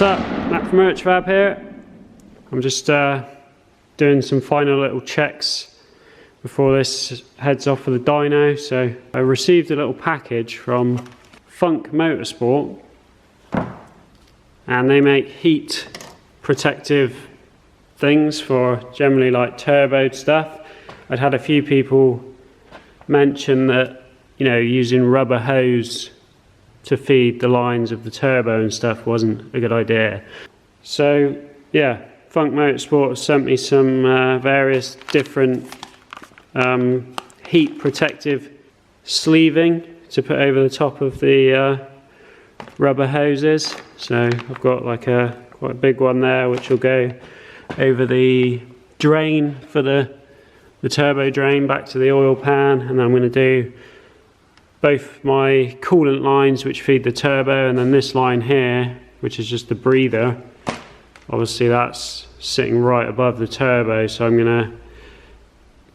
What's up, Matt from Fab here. I'm just doing some final little checks before this heads off for the dyno. So I received a little package from Funk Motorsport, and they make heat protective things for generally like turbo stuff. I'd had a few people mention that, you know, using rubber hose to feed the lines of the turbo and stuff wasn't a good idea. So yeah, Funk Motorsport sent me some various different heat protective sleeving to put over the top of the rubber hoses. So I've got like quite a big one there, which will go over the drain for the turbo drain back to the oil pan, and then I'm going to do both my coolant lines which feed the turbo, and then this line here which is just the breather. Obviously that's sitting right above the turbo, so I'm going to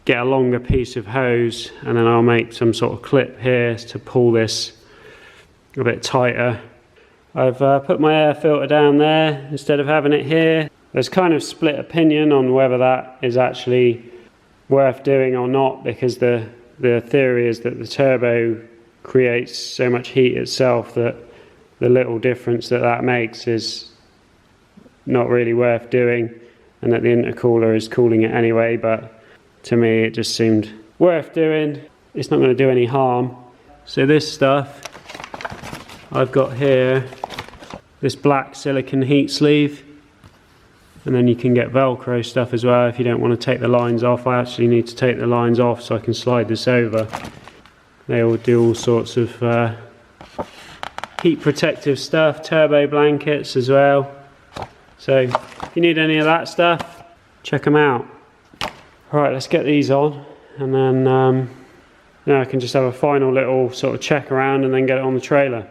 get a longer piece of hose and then I'll make some sort of clip here to pull this a bit tighter. I've put my air filter down there instead of having it here. There's kind of split opinion on whether that is actually worth doing or not, because the theory is that the turbo creates so much heat itself that the little difference that makes is not really worth doing, and that the intercooler is cooling it anyway. But to me it just seemed worth doing. It's not going to do any harm. So this stuff I've got here, this black silicone heat sleeve, and then you can get Velcro stuff as well if you don't want to take the lines off. I actually need to take the lines off so I can slide this over. They all do all sorts of heat protective stuff, turbo blankets as well. So if you need any of that stuff, check them out. Alright, let's get these on, and then now I can just have a final little sort of check around and then get it on the trailer.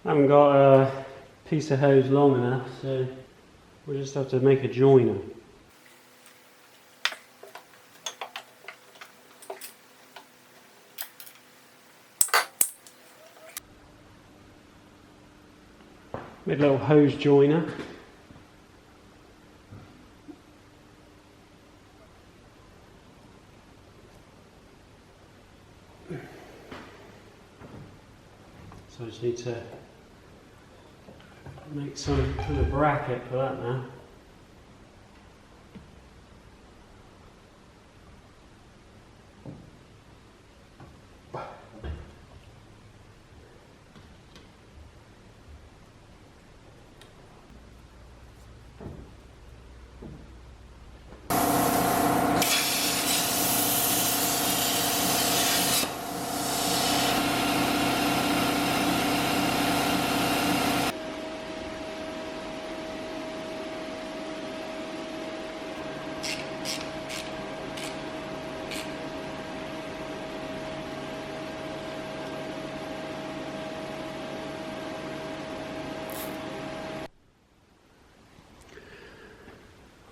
I haven't got a piece of hose long enough, so we'll just have to make a joiner. Made a little hose joiner. So I just need to make some kind of bracket for that now.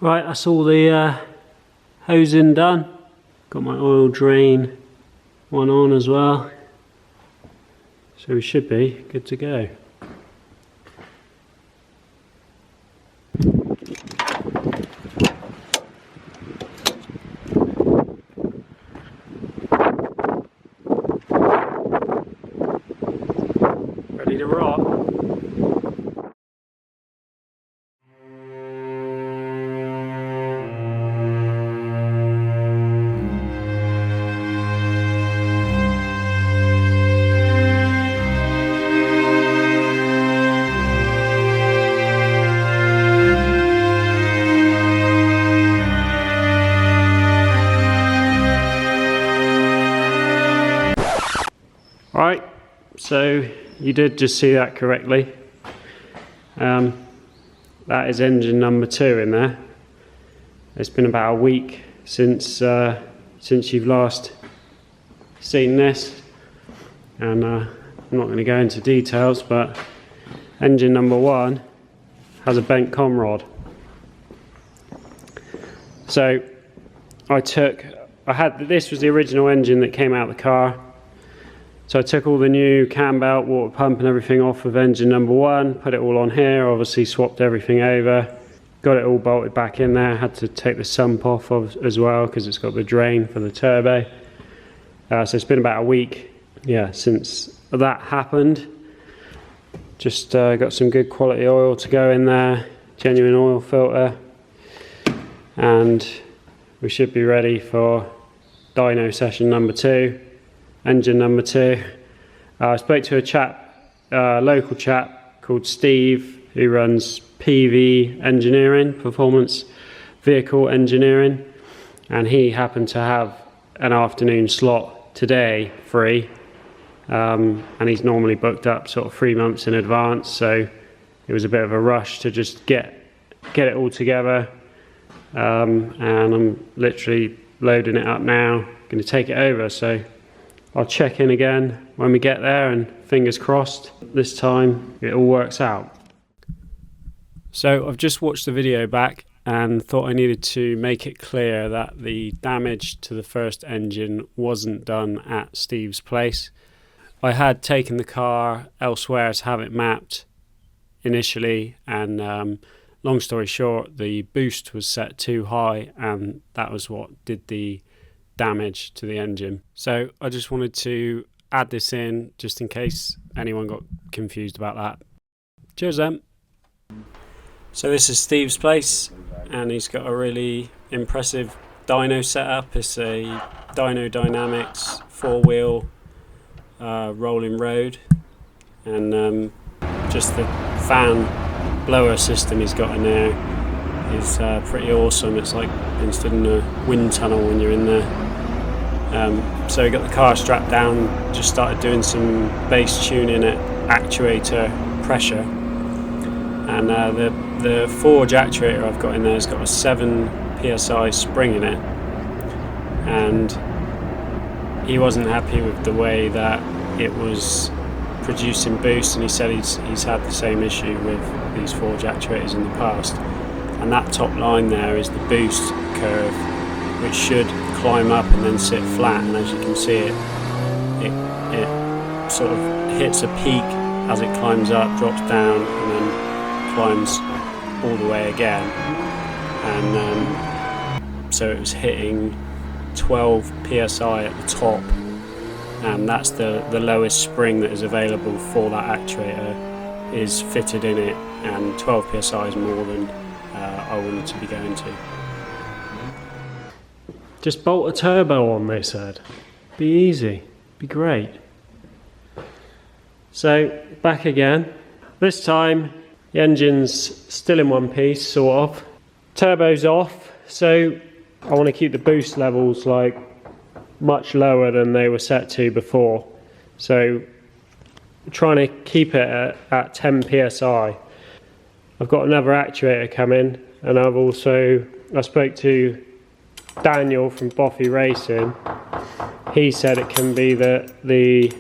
Right, that's all the hosing done. Got my oil drain one on as well, so we should be good to go. Ready to rock. Right, so you did just see that correctly. That is engine number 2 in there. It's been about a week since you've last seen this, and I'm not going to go into details, but engine number 1 has a bent com rod. So this was the original engine that came out of the car. So I took all the new cam belt, water pump and everything off of engine number 1, put it all on here, obviously swapped everything over, got it all bolted back in there, had to take the sump off as well because it's got the drain for the turbo. So it's been about a week, since that happened. Just got some good quality oil to go in there, genuine oil filter, and we should be ready for dyno session number 2. Engine number 2. I spoke to a local chap called Steve who runs PV engineering, performance vehicle engineering, and he happened to have an afternoon slot today free, and he's normally booked up sort of 3 months in advance, so it was a bit of a rush to just get it all together, and I'm literally loading it up now, going to take it over. So I'll check in again when we get there, and fingers crossed this time it all works out. So I've just watched the video back and thought I needed to make it clear that the damage to the first engine wasn't done at Steve's place. I had taken the car elsewhere to have it mapped initially, and long story short, the boost was set too high, and that was what did the damage to the engine. So I just wanted to add this in just in case anyone got confused about that. Cheers then. So this is Steve's place, and he's got a really impressive dyno setup. It's a Dyno Dynamics 4-wheel rolling road, and just the fan blower system he's got in there is pretty awesome. It's like being stood in a wind tunnel when you're in there. So we got the car strapped down, just started doing some bass tuning at actuator pressure, and the forge actuator I've got in there has got a 7 psi spring in it, and he wasn't happy with the way that it was producing boost, and he said he's had the same issue with these forge actuators in the past, and that top line there is the boost curve, which should climb up and then sit flat, and as you can see it sort of hits a peak as it climbs up, drops down, and then climbs all the way again, and so it was hitting 12 psi at the top, and that's the lowest spring that is available for that actuator is fitted in it, and 12 psi is more than I wanted to be going to. Just bolt a turbo on, they said. Be easy, be great. So back again. This time the engine's still in one piece, sort of. Turbo's off, so I want to keep the boost levels like much lower than they were set to before. So I'm trying to keep it at 10 psi. I've got another actuator coming, and I spoke to Daniel from Boffy Racing. He said it can be that the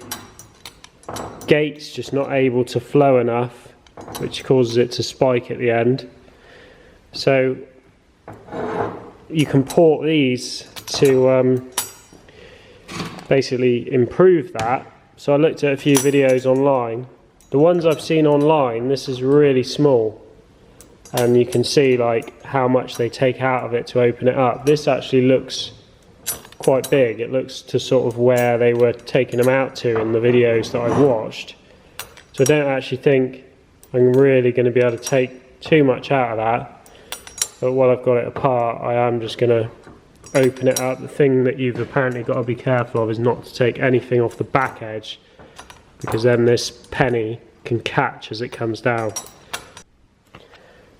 gate's just not able to flow enough, which causes it to spike at the end. So you can port these to basically improve that. So I looked at a few videos online. The ones I've seen online, this is really small, and you can see like how much they take out of it to open it up. This actually looks quite big. It looks to sort of where they were taking them out to in the videos that I've watched. So I don't actually think I'm really going to be able to take too much out of that, but while I've got it apart, I am just going to open it up. The thing that you've apparently got to be careful of is not to take anything off the back edge, because then this penny can catch as it comes down.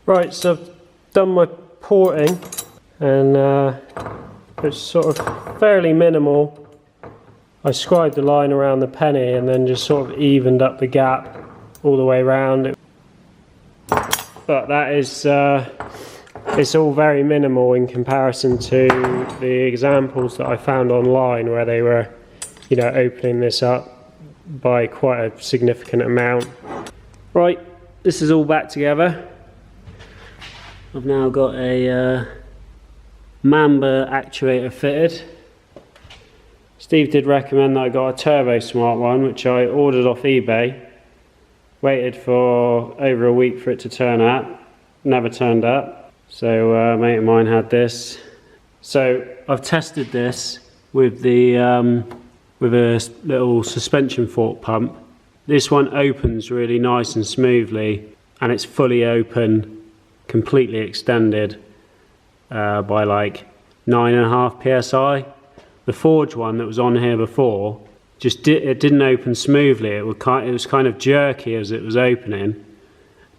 Right, so I've done my porting, and it's sort of fairly minimal. I scribed the line around the penny and then just sort of evened up the gap all the way around. But that is, it's all very minimal in comparison to the examples that I found online where they were, you know, opening this up by quite a significant amount. Right, this is all back together. I've now got a Mamba actuator fitted. Steve did recommend that I got a Turbo Smart one, which I ordered off eBay. Waited for over a week for it to turn up. Never turned up. So a mate of mine had this. So I've tested this with the with a little suspension fork pump. This one opens really nice and smoothly, and it's fully open, completely extended by like 9.5 psi. The Forge one that was on here before it didn't open smoothly. It was kind of jerky as it was opening,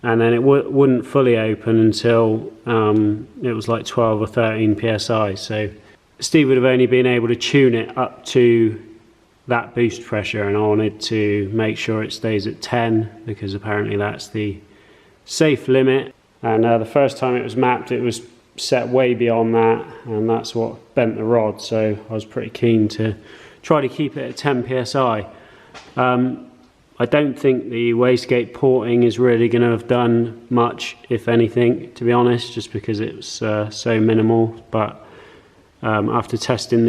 and then it wouldn't fully open until it was like 12 or 13 psi. So Steve would have only been able to tune it up to that boost pressure, and I wanted to make sure it stays at 10 because apparently that's the safe limit. And the first time it was mapped, it was set way beyond that, and that's what bent the rod. So I was pretty keen to try to keep it at 10 psi. I don't think the wastegate porting is really going to have done much, if anything, to be honest, just because it was so minimal. But after testing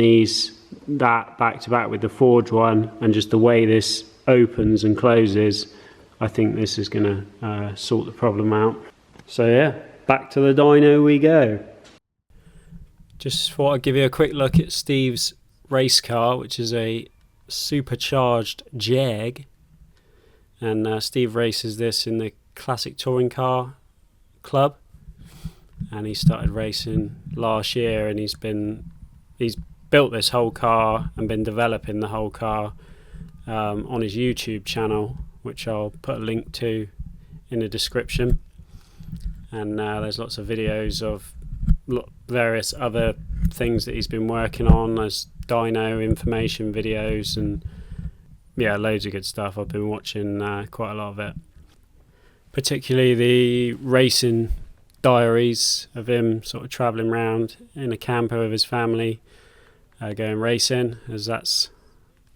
that back to back with the Forge one, and just the way this opens and closes, I think this is going to sort the problem out. So yeah, back to the dyno we go. Just thought I'd give you a quick look at Steve's race car, which is a supercharged Jag, and Steve races this in the Classic Touring Car Club, and he started racing last year, and he's built this whole car and been developing the whole car on his YouTube channel, which I'll put a link to in the description. And there's lots of videos of various other things that he's been working on. There's dyno information videos, and yeah, loads of good stuff. I've been watching quite a lot of it, particularly the racing diaries of him sort of travelling around in a camper with his family, going racing, as that's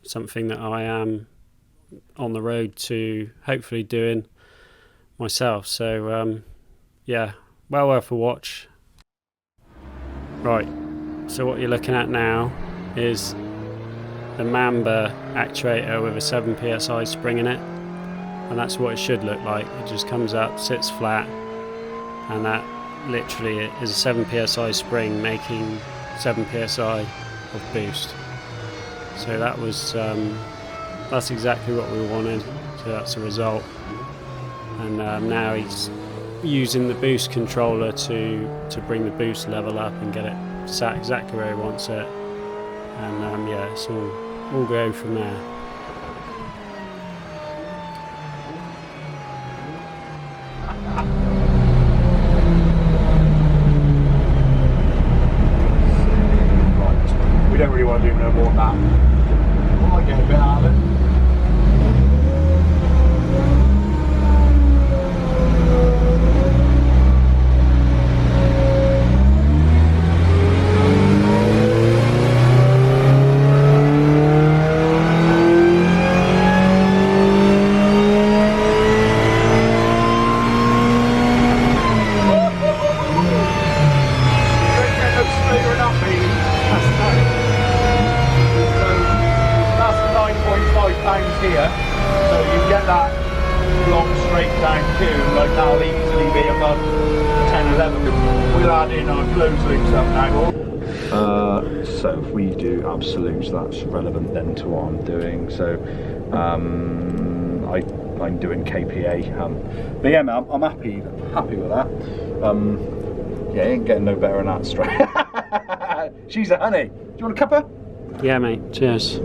something that I am on the road to hopefully doing myself. So yeah, well worth a watch. Right, so what you're looking at now is the Mamba actuator with a 7 psi spring in it, and that's what it should look like. It just comes up, sits flat, and that literally is a 7 psi spring making 7 psi of boost. So that was that's exactly what we wanted, so that's the result. And now he's using the boost controller to bring the boost level up and get it sat exactly where he wants it. And yeah, it's all go from there. We don't really want to do no more than that. We might get a bit out of it. Here, so you get that long straight down queue, like that'll easily be above 10-11. We'll add in our close loops up now. So if we do absolutes, that's relevant then to what I'm doing. So I'm doing KPA, but yeah, man, I'm happy with that. Yeah, ain't getting no better than that straight. She's a honey. Do you want a cuppa? Yeah, mate. Cheers.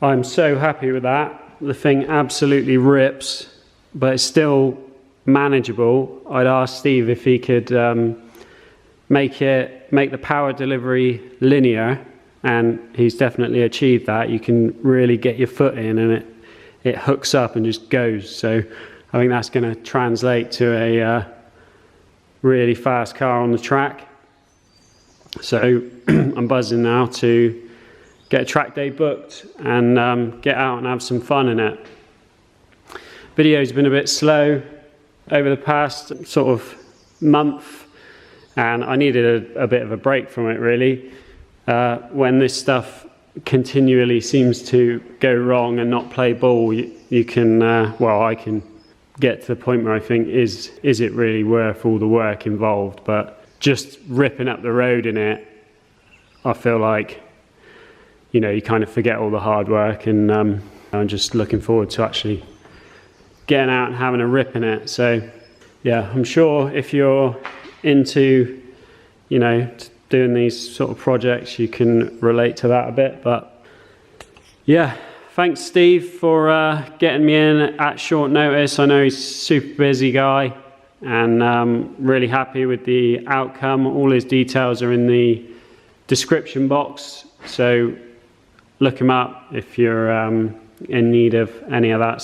I'm so happy with that. The thing absolutely rips, but it's still manageable. I'd asked Steve if he could make the power delivery linear, and he's definitely achieved that. You can really get your foot in and it hooks up and just goes. So I think that's going to translate to a really fast car on the track. So I'm buzzing now to get a track day booked and get out and have some fun in it. Video's been a bit slow over the past sort of month, and I needed a bit of a break from it really. When this stuff continually seems to go wrong and not play ball, you can, well, I can get to the point where I think, is it really worth all the work involved? But just ripping up the road in it, I feel like, you know, you kind of forget all the hard work, and I'm just looking forward to actually getting out and having a rip in it. So yeah, I'm sure if you're into, you know, doing these sort of projects, you can relate to that a bit. But yeah, thanks Steve for getting me in at short notice. I know he's a super busy guy, and really happy with the outcome. All his details are in the description box, so look him up if you're in need of any of that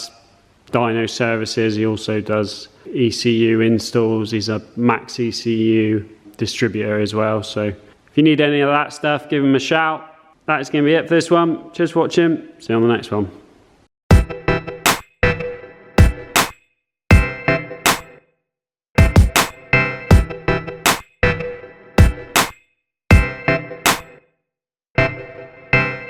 dyno services. He also does ECU installs. He's a max ECU distributor as well. So if you need any of that stuff, give him a shout. That's going to be it for this one. Just watch him. See you on the next one.